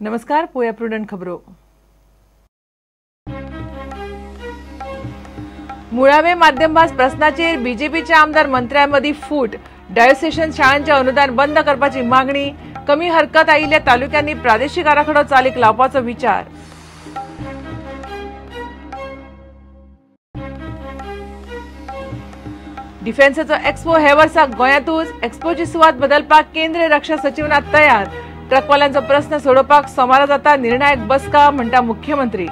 नमस्कार, पोया प्रुडंट खबरो. मुळावे माध्यमभास प्रश्नाचेर बीजेपीच्या आमदार मंत्र्यांमदी फूट. डायोसेशन शाळांचे अनुदान बंद करपाची मागणी. कमी हरकत आयिल्ल्या तालुक्यांनी प्रादेशिक आराखडो चालीक लावपाचो विचार. डिफेन्सचो एक्स्पो हे वर्सा गोंयांतूच. एक्स्पोची सुवात बदलपाक केंद्रीय रक्षा सचिवालय तयार. ट्रकवाल्यांचो प्रश्न सोडोवपाक सोमारा जाता निर्णायक बसका, म्हणटा मुख्यमंत्री.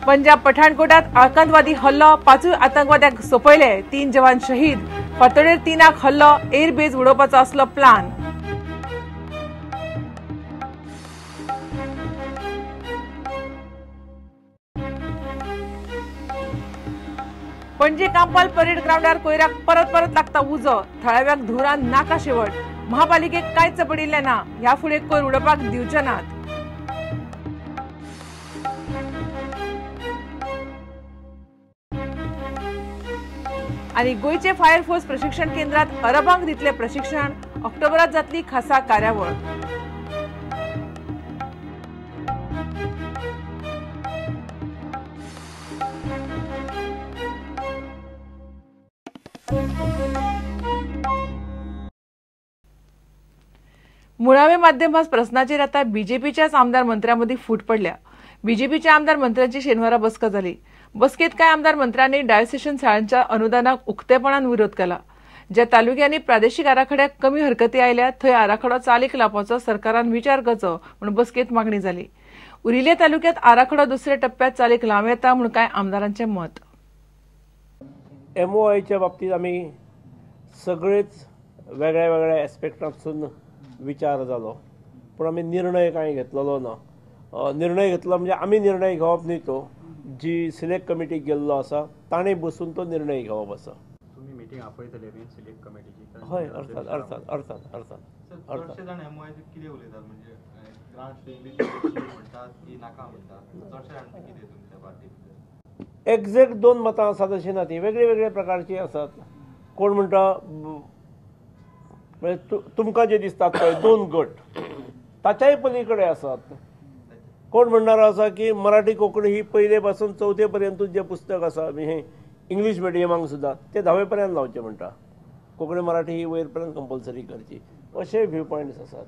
पंजाब पठाणकोटात आतंकवादी हल्लो. 5 आतंकवाद्यांक सोपयले. 3 जवान शहीद. फातोडेर 3 हल्लो. एअर बेज उडोवपाचो आसलो प्लान. पणजे कांपाल परेड ग्राउंडार कोयराक परत लागता उजो. थळाव्याक धुरान नाका शेवट. महापालिकेक कांयच पडिल्ले ना. ह्या फुडें कोयर उडोवपाक दिवचे नात. आणि गोयचे फायर फोर्स प्रशिक्षण केंद्रात अरबांक दितले प्रशिक्षण. ऑक्टोबरात जातली खासा कार्यावळ. मुळावे माध्यमभास प्रश्नाचेर आता बीजेपीच्याच आमदार मंत्र्यांमदी फूट पडल्या. बीजेपीच्या आमदार मंत्र्यांची शेनवारा बसका जाली. बसकेत कांय आमदार मंत्र्यांनी डायोसेशन शाळांच्या अनुदानाक उक्तेपणान विरोध केला. ज्या तालुक्यांनी प्रादेशीक आराखड्याक कमी हरकती आयल्या थंय आराखडो चालीक लावपाचो सरकारान विचार करचो म्हूण बसकेत मागणी जाली. उरिल्ल्या तालुक्यात आराखडो दुसऱ्या टप्प्यात चालीक लावं येता म्हूण कांय आमदारांचें मत. MOIच्या बाबतीत आमी सगळेच वेगळ्या वेगळ्या एस्पेक्टांतसून विचार जालो, पूण आमी निर्णय कांय घेतलेलो ना. निर्णय घेतलो म्हणजे आमी निर्णय घेवप न्ही, तो जी सिलेक्ट कमिटीक गेल्लो आसा ताणें बसून तो निर्णय घेवप आसा. तुम्ही मीटिंग आपयतले बी सिलेक्ट कमिटीची? हय, अर्थात. चडशे जाण MOI कितें उलयतात म्हणजे ग्रांट म्हणटात की नाका म्हणटात. चडशे जाण कितें तुमच्या पार्टी एक्झॅक्ट 2 मतां आसात अशी ना, ती वेगळी वेगळ्या प्रकारची आसात. कोण म्हणटा तुमकां जे दिसतात पळय 2 गट ताच्याय पलीकडे आसात. कोण म्हणणारो आसा की मराठी कोंकणी ही पयले पासून 4थी पर्यंत जे पुस्तक आसा हे इंग्लीश मिडियमांक सुद्दां ते 10वे पर्यंत लावचे म्हणटा. कोंकणी मराठी ही वयर पर्यंत कंपल्सरी करची. अशे व्यू पॉयंट्स आसात,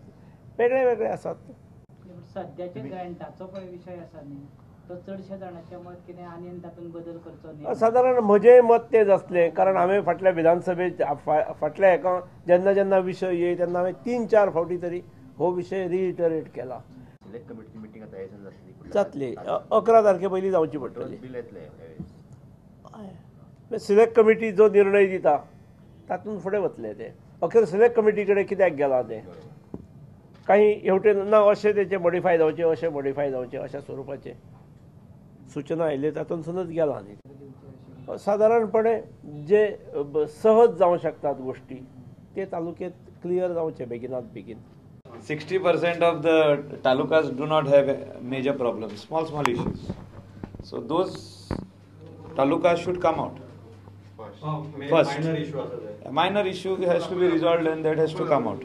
वेगळे वेगळे आसात. सध्याच्या ग्रँटाचो पळय विशय आसा न्ही, तो चडशे जाणांचें मत कितें आनी तातूंत बदल करचो न्ही. सादारण म्हजें मत तेच आसलें, कारण हांवें फाटल्या विधानसभेत फाटल्या हेका जेन्ना विशय येय तेन्ना हांवें 3-4 फावटी तरी हो विशय रिइटरेट केला. सिलेक्ट कमिटीची मीटिंग आता आयजन जातली 11 तारखे पयलीं जावची पडटली. सिलेक्ट कमिटी जो निर्णय दिता तातूंत फुडें वतले ते. अखेर सिलेक्ट कमिटी कडेन कित्याक गेला ते काही हेवटेन ना, अशें तेचे मॉडिफाय जावचे, अशें मॉडिफाय जावचे, अशा स्वरुपाचे सूचना आयले तातूंतसूनच गेला न्ही. सादारणपणे जे सहज जावं शकतात गोष्टी ते तालुक्यात क्लियर जावचे बेगिनात बेगीन. 60% of the talukas do not have major problems, small issues. So those talukas should come out first. A minor issue has to be resolved and that has to come out.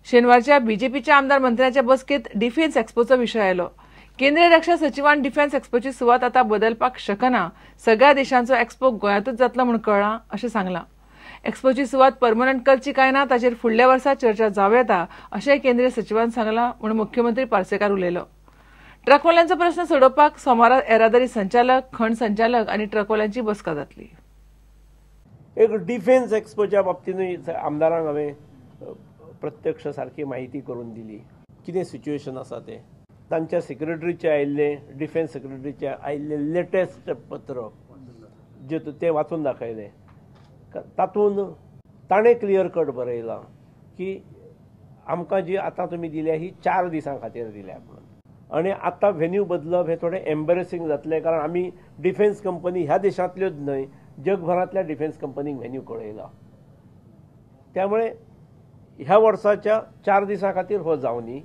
शेनवारच्या बीजेपीच्या आमदार मंत्र्यांच्या बसकेत defence एक्स्पोचो विशय आयलो. केंद्रीय रक्षा सचिवान defence एक्स्पोची सुवात आता बदलपाक शकना. सगळ्या देशांचो एक्स्पो गोंयांतूच जातलो म्हूण कळ्ळां अशें सांगलां. एक्स्पोची सुवात परमनंट करची काय ना ताचेर फुडल्या वर्सा चर्चा जावं येता अशेंय केंद्रीय सचिवान सांगलां म्हूण मुख्यमंत्री पार्सेकार उलयलो. ट्रकवाल्यांचो प्रश्न सोडोवपाक सोमारा येरादारी संचालक, खंड संचालक आनी ट्रकवाल्यांची बसका जातली. एक डिफेन्स एक्स्पोच्या बाबतीनूय आमदारांक हांवें प्रत्यक्ष सारकी म्हायती करून दिली. कितें सिच्युएशन आसा तें तांच्या सेक्रेटरीचे आयिल्ले, डिफेन्स सेक्रेटरीचे आयिल्ले लेटेस्ट पत्र जे ते वाचून दाखयलें. तातूंत ताणें क्लियर कट बरयलां की आमकां जी आतां तुमी दिल्या ही 4 दिसां खातीर दिल्या म्हणून. आनी आतां व्हेन्यू बदलप हें थोडें एम्बेरेसींग जातलें, कारण आमी डिफेन्स कंपनी ह्या देशांतल्योच न्हय जगभरांतल्या डिफेन्स कंपनीक व्हेन्यू कळयला. त्यामुळे ह्या वर्साच्या 4 दिसां खातीर हो जावनी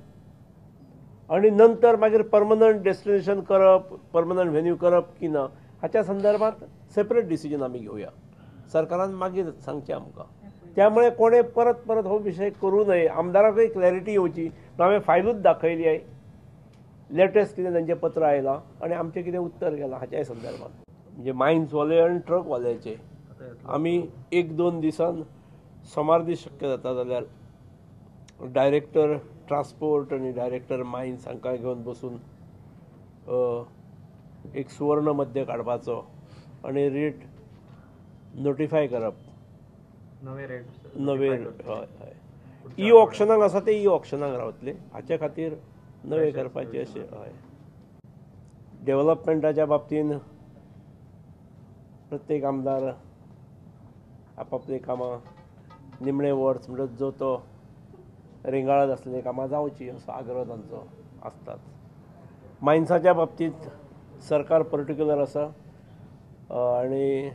आणि नंतर मागीर परमनंट डेस्टिनेशन करप, परमनंट व्हेन्यू करप की ना हाच्या संदर्भात सेपरेट डिसिजन आमी घेवया, सरकारान मागीर सांगचें आमकां. त्यामुळे कोणे परत परत हो विशय करू नये, आमदाराकय क्लॅरिटी येवची. हांवें फायलूच दाखयली आहे, लेटेस्ट कितें तांचें पत्र आयलां आनी आमचें कितें उत्तर गेलां हाच्याय संदर्भात. म्हणजे मायन्सवाले आनी ट्रकवाल्याचे आमी 1-2 दिसान सोमार दीस शक्य जाता जाल्यार डायरेक्टर ट्रान्सपोर्ट आनी डायरेक्टर मायन्स हांकां घेवन बसून एक सुवर्ण मध्य काडपाचो आनी रेट नोटिफाय करप. नवे हय ई ऑक्शनाक आसा ते ई ऑक्शनाक रावतले, हाचे खातीर नवे करपाचे अशें. हय, डेव्हलपमेंटाच्या बाबतीन प्रत्येक आमदार आपापली कामां निमणे वर्स म्हणटच जो तो रिंगाळत आसलेली कामां जावची असो आग्रह तांचो आसतात. मायन्साच्या बाबतींत सरकार पर्टिक्युलर आसा आनी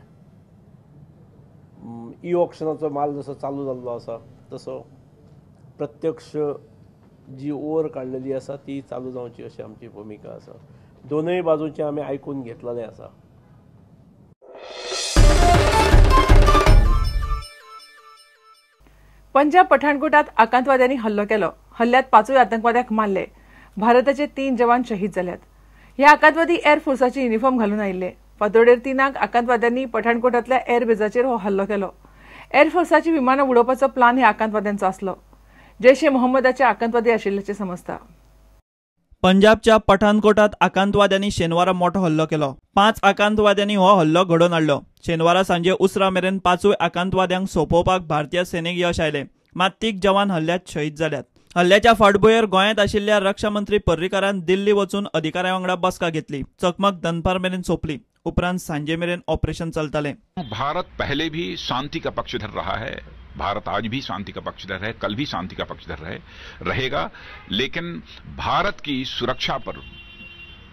ई ऑक्शनाचो माल जसो चालू जाल्लो आसा तसो प्रत्यक्ष जी ओवर काडलेली आसा ती चालू जावची अशी आमची भुमिका आसा. दोनूय बाजूचें आमी आयकून घेतलेलें आसा. पंजाब पठाणकोटात आतंकवाद्यांनी हल्लो केलो. हल्ल्यात 5 आतंकवाद्यांक मारले. भारताचे 3 जवान शहीद जाल्यात. हे आतंकवादी एअर फोर्साचे युनिफॉर्म घालून आयिल्ले. फातोडेर 3 आतंकवाद्यांनी पठाणकोटातल्या एअर बेजाचेर हो हल्लो केलो. एअर फोर्साची विमानां उडोवपाचो प्लान ह्या आतंकवाद्यांचो आसलो. जैश ए मोहम्मदाचे आतंकवादी आशिल्ल्याचे समजता. पंजाबच्या पठाणकोटात आतंकवाद्यांनी शेनवारा मोठो हल्लो केलो. 5 आतंकवाद्यांनी हो हल्लो घडोवन हाडलो. शेनवारा सांजे उसरा मेरेन 5 आतंकवाद्यांक सोंपोवपाक भारतीय सेनेक यश आयलें. मात 3 जवान हल्ल्यात शहीद जाल्यात. हल्ल्याच्या फाटभुंयेर गोंयांत आशिल्ल्या रक्षा मंत्री पर्रीकारान दिल्ली वचून अधिकाऱ्यां वांगडा बसका घेतली. चकमक दनपार मेरेन सोंपली. उपरांत सांजे मेरेन ऑपरेशन चलतालें. भारत पहले भी शांति का पक्षधर रहा है, भारत आज भी शांति का पक्षधर है, कल भी शांति का पक्षधर रहेगा. लेकिन भारत की सुरक्षा पर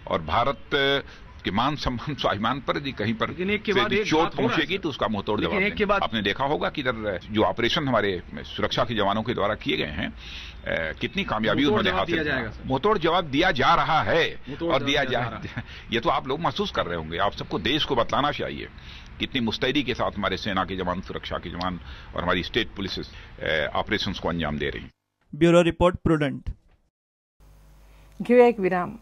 और भारत के मान सम्मान स्वाभिमान पर यदि कहीं पर चोट पहुंचेगी तो उसका मुंहतोड़ जवाब देंगे. आपने देखा होगा कि इधर जो ऑपरेशन हमारे सुरक्षा के जवानों के द्वारा किए गए हैं, कितनी कामयाबी उन्होंने हासिल किया. मुंहतोड़ जवाब दिया जा रहा है और दिया जा ये तो आप लोग महसूस कर रहे होंगे. आप सबको देश को बतलाना चाहिए कितनी मुस्तैदी के साथ हमारे सेना के जवान, सुरक्षा के जवान और हमारी स्टेट पुलिस ऑपरेशंस को अंजाम दे रही. Bureau report prudent. घेऊया एक विराम.